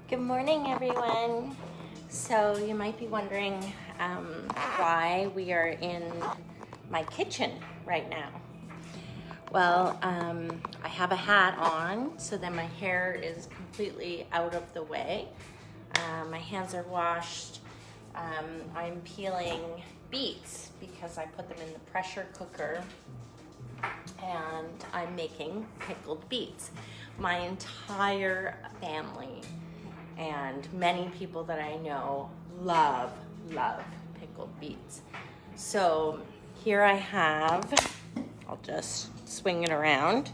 Good morning, everyone. So you might be wondering why we are in my kitchen right now. Well, I have a hat on so that my hair is completely out of the way. My hands are washed. I'm peeling beets because I put them in the pressure cooker, and I'm making pickled beets. My entire family and many people that I know love pickled beets. So here I have, I'll just swing it around.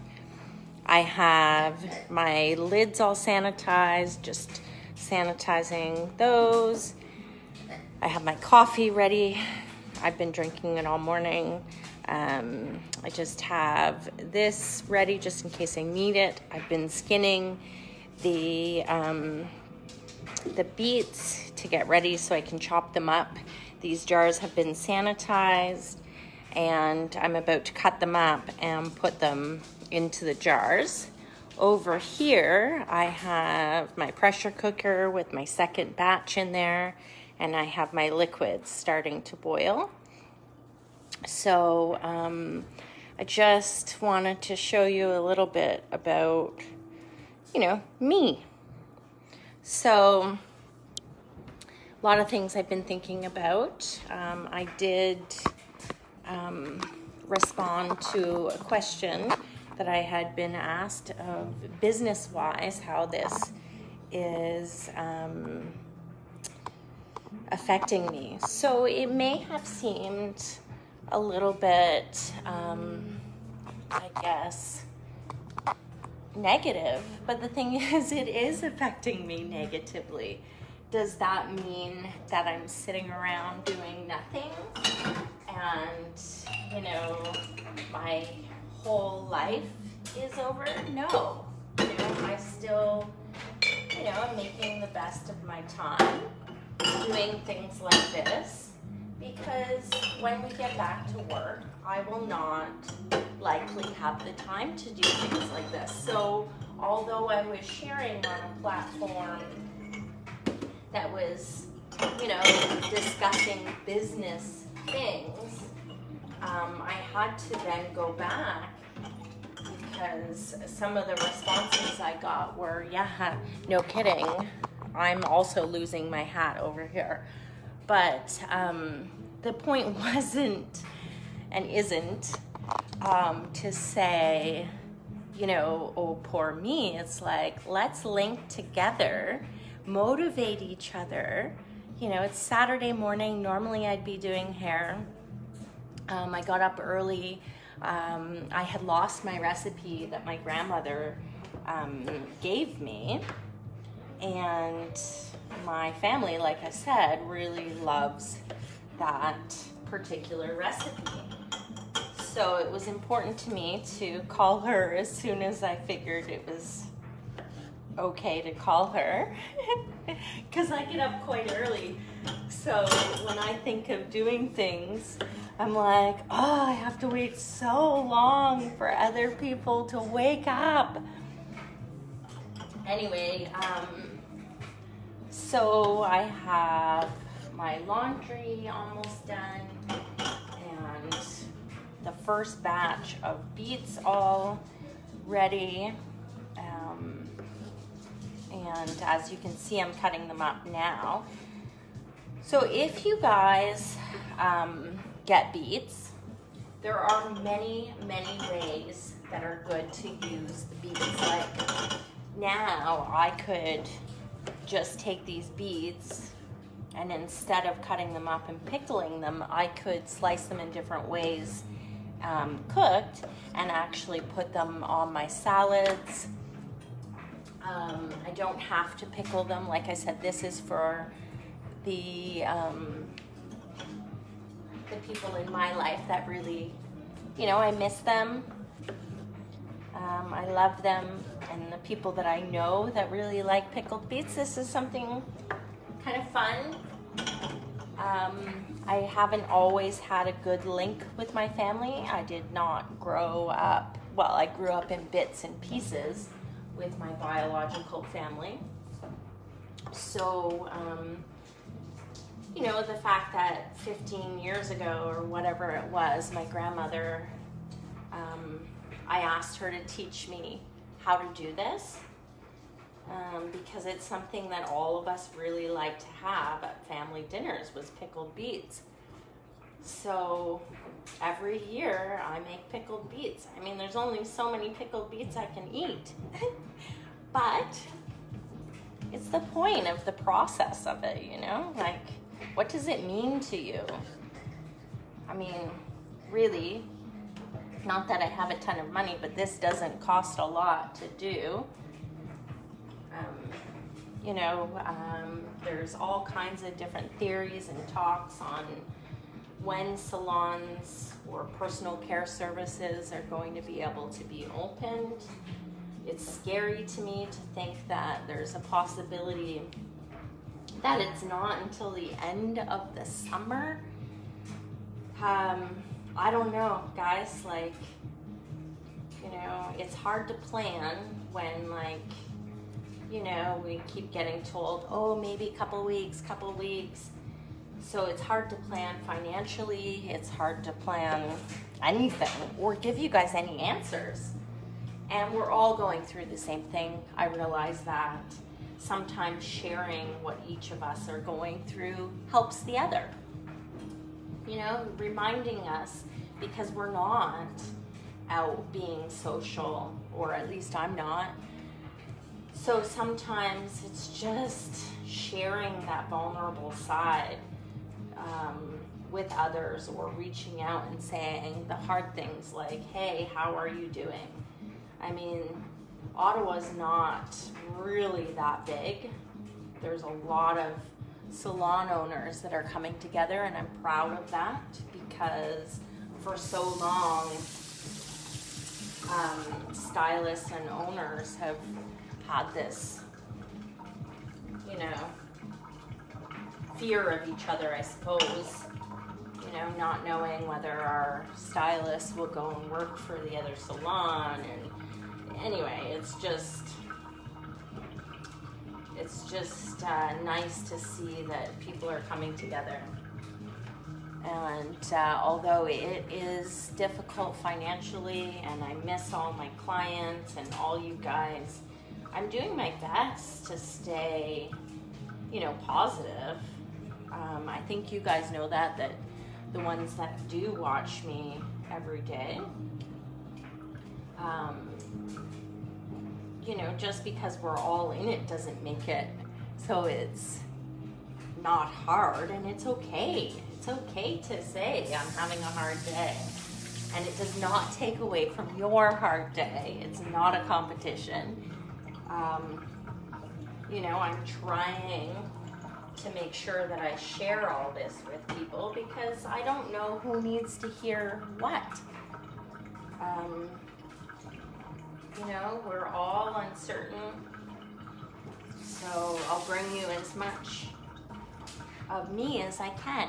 I have my lids all sanitized, just sanitizing those. I have my coffee ready. I've been drinking it all morning. I just have this ready just in case I need it. I've been skinning the beets to get ready so I can chop them up. These jars have been sanitized, and I'm about to cut them up and put them into the jars. Over here, I have my pressure cooker with my second batch in there, and I have my liquids starting to boil. So I just wanted to show you a little bit about, me. So a lot of things I've been thinking about. I did respond to a question that I had been asked of business-wise, how this is affecting me. So it may have seemed a little bit, I guess, negative, but the thing is, it is affecting me negatively. Does that mean that I'm sitting around doing nothing and, my whole life is over? No. I still, am making the best of my time doing things like this, because when we get back to work, I will not likely have the time to do things like this. So although I was sharing on a platform that was, discussing business things, I had to then go back because some of the responses I got were, yeah, no kidding, I'm also losing my hat over here. But the point wasn't and isn't to say, oh, poor me. It's like, let's link together, motivate each other. It's Saturday morning. Normally I'd be doing hair. I got up early. I had lost my recipe that my grandmother gave me. And my family, like I said, really loves that particular recipe. So it was important to me to call her as soon as I figured it was okay to call her, because I get up quite early. So when I think of doing things, I'm like, oh, I have to wait so long for other people to wake up. Anyway, so I have my laundry almost done, and the first batch of beets all ready. And as you can see, I'm cutting them up now. So if you guys get beets, there are many ways that are good to use the beets. Like now I could just take these beets, and instead of cutting them up and pickling them, I could slice them in different ways, cooked, and actually put them on my salads. I don't have to pickle them. Like I said, this is for the people in my life that really, I miss them. I love them, and the people that I know that really like pickled beets, this is something kind of fun. I haven't always had a good link with my family. I did not grow up, well, I grew up in bits and pieces with my biological family. So, you know, the fact that 15 years ago or whatever it was, my grandmother, I asked her to teach me how to do this, because it's something that all of us really like to have at family dinners, was pickled beets. So every year I make pickled beets. I mean, there's only so many pickled beets I can eat, but it's the point of the process of it, you know? Like, what does it mean to you? I mean, really, not that I have a ton of money, but this doesn't cost a lot to do. You know, there's all kinds of different theories and talks on when salons or personal care services are going to be able to be opened. It's scary to me to think that there's a possibility that it's not until the end of the summer. I don't know, guys, like, you know, it's hard to plan when, like, you know, we keep getting told, oh, maybe a couple weeks. So it's hard to plan financially. It's hard to plan anything or give you guys any answers. And we're all going through the same thing. I realize that sometimes sharing what each of us are going through helps the other. You know, reminding us, because we're not out being social, or at least I'm not. So sometimes it's just sharing that vulnerable side with others, or reaching out and saying the hard things like, hey, how are you doing? I mean, Ottawa's not really that big. There's a lot of salon owners that are coming together, and I'm proud of that, because for so long, stylists and owners have had this, you know, fear of each other, I suppose. You know, not knowing whether our stylist will go and work for the other salon. And anyway, it's just nice to see that people are coming together. And although it is difficult financially, and I miss all my clients and all you guys, I'm doing my best to stay, you know, positive. I think you guys know that the ones that do watch me every day. You know, just because we're all in it doesn't make it so it's not hard, and it's okay. It's okay to say I'm having a hard day, and it does not take away from your hard day. It's not a competition. You know, I'm trying to make sure that I share all this with people, because I don't know who needs to hear what. You know, we're all uncertain, so I'll bring you as much of me as I can.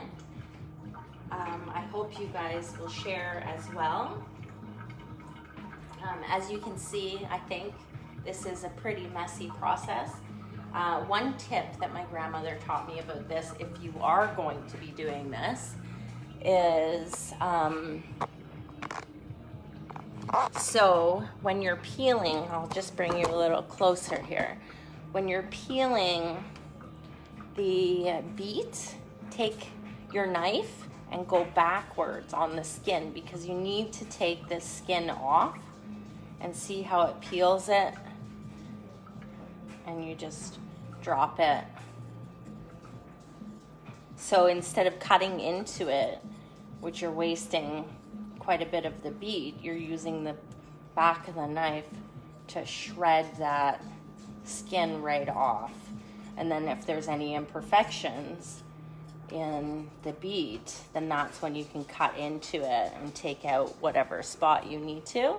I hope you guys will share as well. As you can see, I think this is a pretty messy process. One tip that my grandmother taught me about this, if you are going to be doing this, is so when you're peeling, I'll just bring you a little closer here. When you're peeling the beet, take your knife and go backwards on the skin, because you need to take this skin off, and see how it peels it, and you just drop it. So instead of cutting into it, which you're wasting quite a bit of the beet, you're using the back of the knife to shred that skin right off. And then if there's any imperfections in the beet, then that's when you can cut into it and take out whatever spot you need to.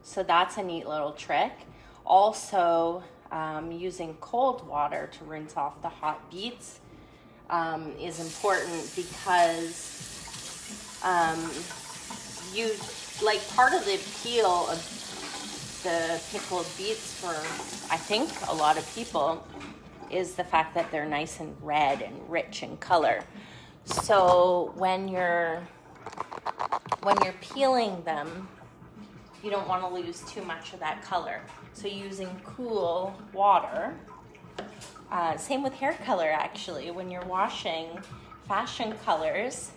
So that's a neat little trick. Also, using cold water to rinse off the hot beets is important, because you, like, part of the peel of the the pickled beets for, I think, a lot of people is the fact that they're nice and red and rich in color. So when you're peeling them, you don't want to lose too much of that color. So using cool water, same with hair color actually. When you're washing fashion colors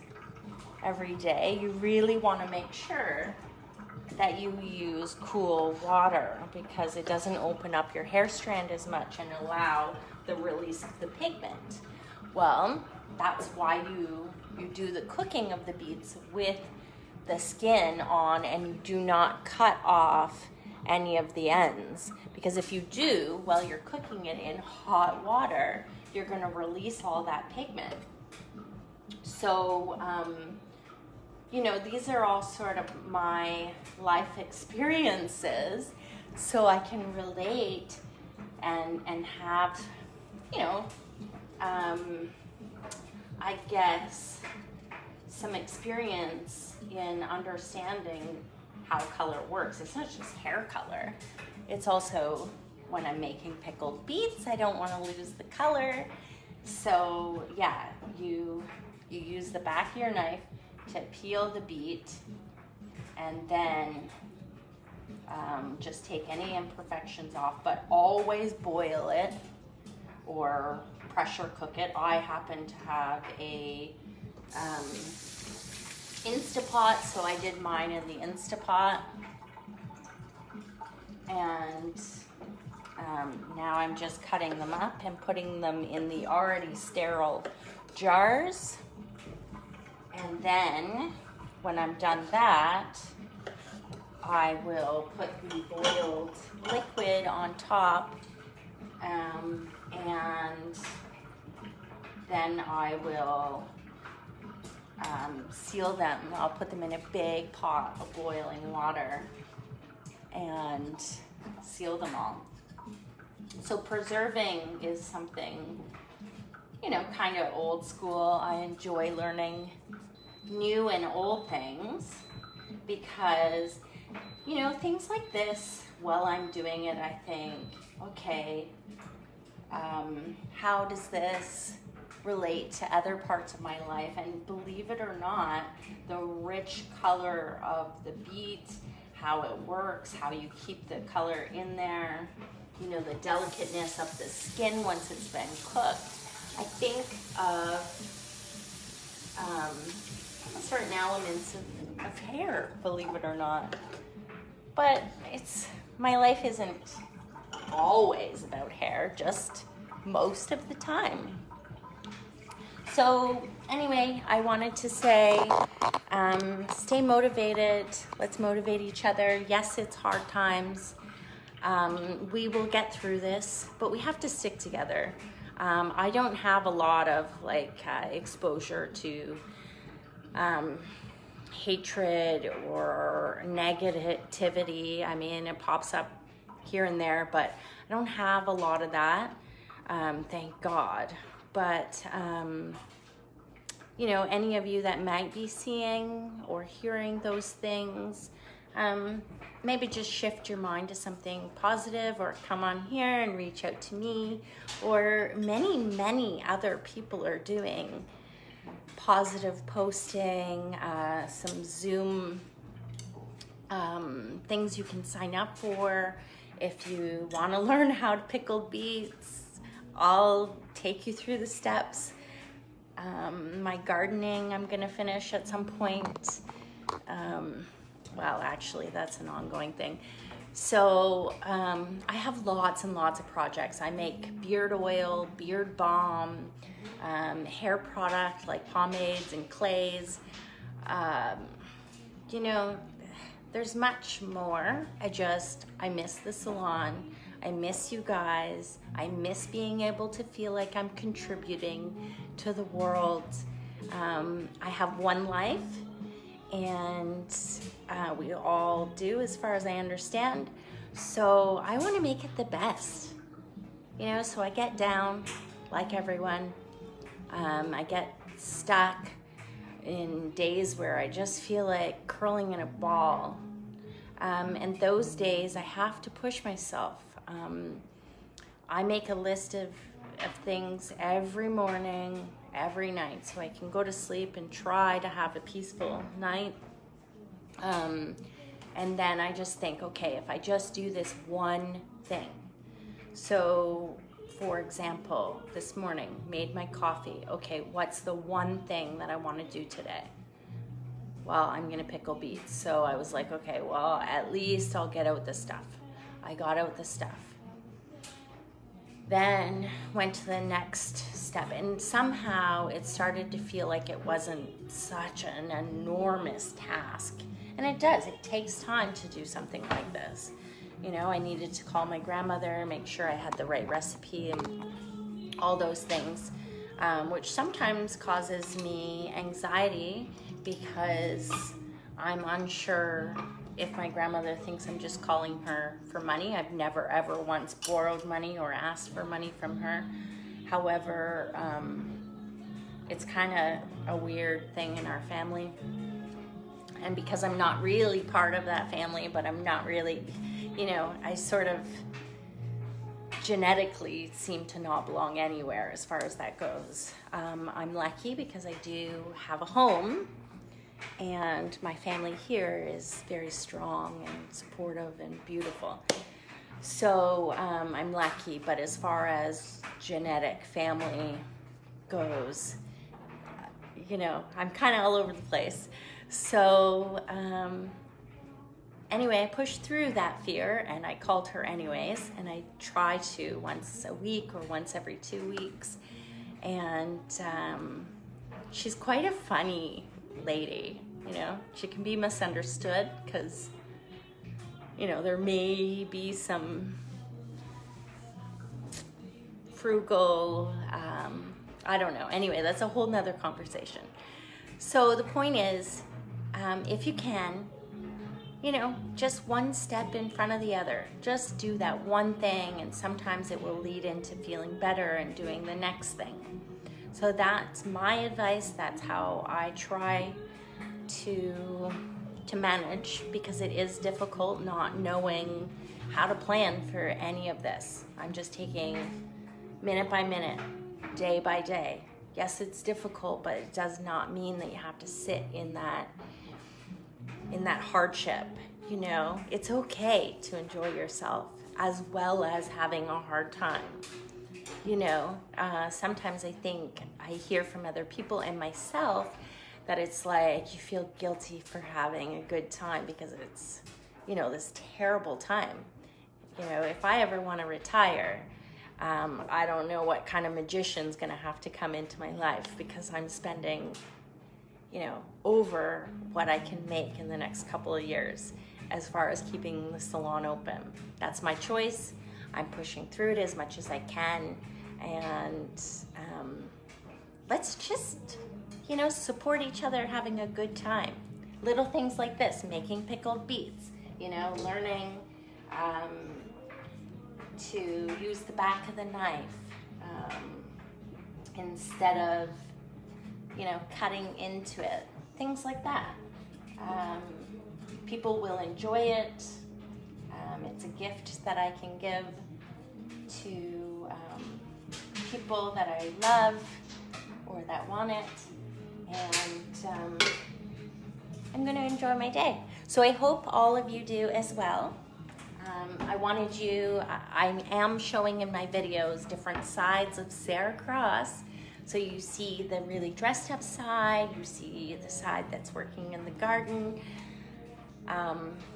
every day, you really want to make sure that you use cool water because it doesn't open up your hair strand as much and allow the release of the pigment. Well, that's why you do the cooking of the beets with the skin on, and you do not cut off any of the ends, because if you do while you're cooking it in hot water, you're going to release all that pigment. So you know, these are all sort of my life experiences, so I can relate and have, you know, I guess some experience in understanding how color works. It's not just hair color. It's also when I'm making pickled beets, I don't want to lose the color. So yeah, you use the back of your knife to peel the beet, and then just take any imperfections off, but always boil it or pressure cook it. I happen to have a Instapot, so I did mine in the Instapot, and now I'm just cutting them up and putting them in the already sterile jars. And then when I'm done that, I will put the boiled liquid on top, and then I will seal them. I'll put them in a big pot of boiling water and seal them all. So preserving is something, you know, kind of old school. I enjoy learning new and old things because, you know, things like this, while I'm doing it, I think, okay, how does this relate to other parts of my life? And believe it or not, the rich color of the beet, how it works, how you keep the color in there, you know, the delicateness of the skin once it's been cooked. I think of certain elements of hair, believe it or not. But my life isn't always about hair, just most of the time. So anyway, I wanted to say, stay motivated. Let's motivate each other. Yes, it's hard times. We will get through this, but we have to stick together. I don't have a lot of exposure to hatred or negativity. I mean, it pops up here and there, but I don't have a lot of that, thank God. But you know, any of you that might be seeing or hearing those things, maybe just shift your mind to something positive, or come on here and reach out to me, or many other people are doing positive posting, some Zoom things you can sign up for. If you want to learn how to pickle beets, I'll take you through the steps. My gardening, I'm gonna finish at some point. Well, actually, that's an ongoing thing. So I have lots and lots of projects. I make beard oil, beard balm, hair product like pomades and clays. You know, there's much more. I miss the salon. I miss you guys. I miss being able to feel like I'm contributing to the world. I have one life, and we all do, as far as I understand. So I want to make it the best, you know. So I get down like everyone. I get stuck in days where I just feel like curling in a ball. And those days I have to push myself. I make a list of things every morning, every night, so I can go to sleep and try to have a peaceful night. And then I just think, okay, if I just do this one thing. So, for example, this morning, made my coffee. Okay, what's the one thing that I want to do today? Well, I'm going to pickle beets. So I was like, okay, well, at least I'll get out the stuff. I got out the stuff. Then went to the next step, and somehow it started to feel like it wasn't such an enormous task. And it does, it takes time to do something like this. You know, I needed to call my grandmother, make sure I had the right recipe and all those things, which sometimes causes me anxiety because I'm unsure if my grandmother thinks I'm just calling her for money. I've never ever once borrowed money or asked for money from her. However, it's kind of a weird thing in our family. And because I'm not really part of that family, but I'm not really, you know, I sort of genetically seem to not belong anywhere as far as that goes. I'm lucky because I do have a home, and my family here is very strong and supportive and beautiful. So I'm lucky, but as far as genetic family goes, you know, I'm kind of all over the place. So anyway, I pushed through that fear and I called her anyways, and I try to once a week or once every 2 weeks. And she's quite a funny lady, you know. She can be misunderstood because, you know, there may be some frugal, I don't know. Anyway, that's a whole nother conversation. So the point is, if you can, you know, just one step in front of the other. Just do that one thing, and sometimes it will lead into feeling better and doing the next thing. So that's my advice. That's how I try to manage, because it is difficult not knowing how to plan for any of this. I'm just taking minute by minute, day by day. Yes, it's difficult, but it does not mean that you have to sit in that hardship. You know, it's okay to enjoy yourself as well as having a hard time. You know, sometimes I think I hear from other people and myself that it's like you feel guilty for having a good time because it's, you know, this terrible time. You know, if I ever want to retire, I don't know what kind of magician's gonna have to come into my life, because I'm spending, you know, over what I can make in the next couple of years as far as keeping the salon open. That's my choice. I'm pushing through it as much as I can, and let's just, you know, support each other having a good time. Little things like this, making pickled beets, you know, learning to use the back of the knife instead of, you know, cutting into it. Things like that. People will enjoy it. It's a gift that I can give to people that I love or that want it. And I'm going to enjoy my day. So I hope all of you do as well. I wanted you, I am showing in my videos different sides of Sarah Cross. So you see the really dressed up side, you see the side that's working in the garden.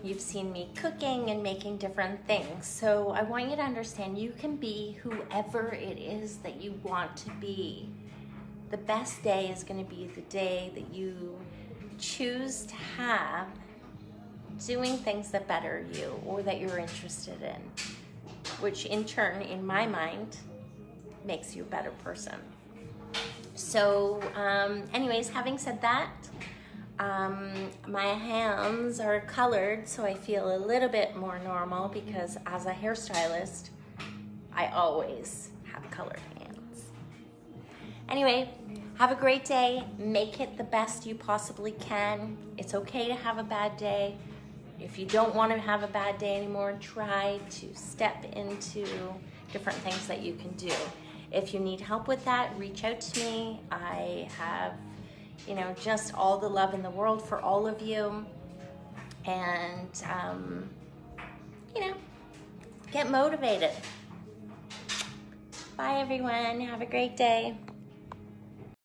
You've seen me cooking and making different things. So I want you to understand you can be whoever it is that you want to be. The best day is going to be the day that you choose to have doing things that better you or that you're interested in, which in turn, in my mind, makes you a better person. So anyways, having said that, my hands are colored, so I feel a little bit more normal, because as a hairstylist, I always have colored hands. Anyway, have a great day. Make it the best you possibly can. It's okay to have a bad day. if you don't want to have a bad day anymore, try to step into different things that you can do. If you need help with that, reach out to me. I have, you know, just all the love in the world for all of you. And, you know, get motivated. Bye, everyone. Have a great day.